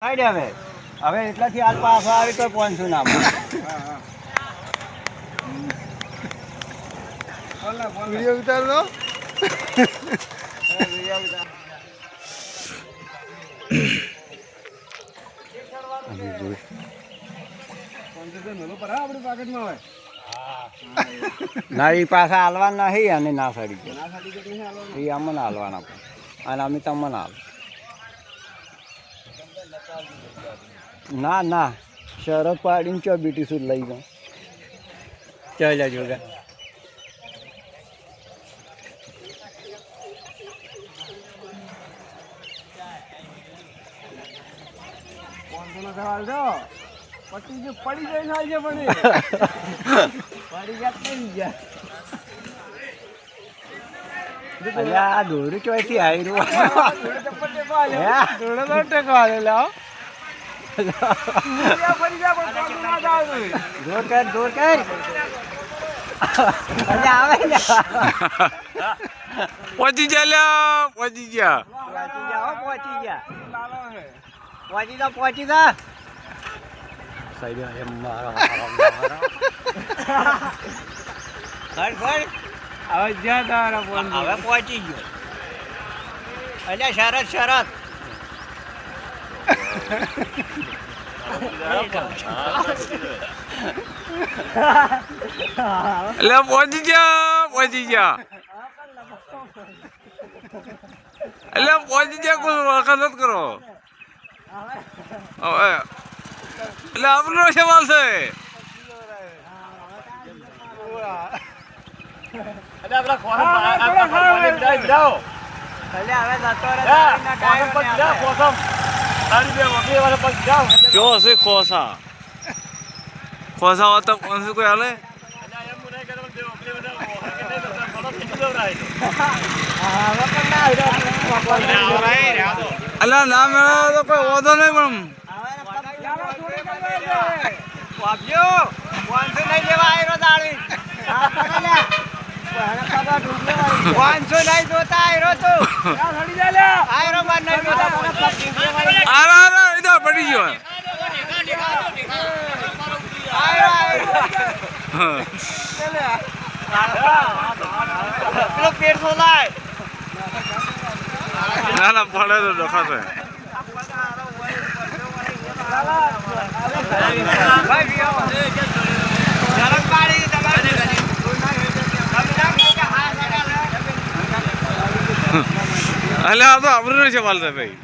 હવે હવે એટલાથી હાલ પાછો આવી તો 500 નામ વિડિયો ઉતાર દો ના એ પાછા હાલવા નહીં અને ના સડી ગયા એ અમને હાલવાના અને અમે તમને હાલ ના ના શરત પાડીને ચો બીટી સુધી લઈ જાઉં ચાલ જોગા પડી જાય પડી જાય પડી ગયા થઈ ગયા આ દોરી ચોથી આવી રહ્યું જોર કર આવે પહોંચી જા પહોંચી જા પહોંચી જા સાઈડ મારો હવે જ્યાં તારા ફોન હવે પહોંચી ગયો એટલે શરત એટલે પહોંચી જા એટલે પહોંચી જા કોઈ વખત જ કરો હવે એટલે આપણો સવાલ છે જો હશે ખોસા હોય તો કોણ કોઈ હાલે અલ્યા ના મેળવો તો કોઈ વાંધો નહીં પણ વાપજો 500 નહીં લેવા આવ્યો દાડી 500 નહીં જોતા આવ્યો તો આવ્યો બાર નહીં જોતા ઇધર પડી ગયો પેલો પેટ સોલાય ના ના પડે તો દેખાશે એટલે આ તો આપણને સવાલ છે ભાઈ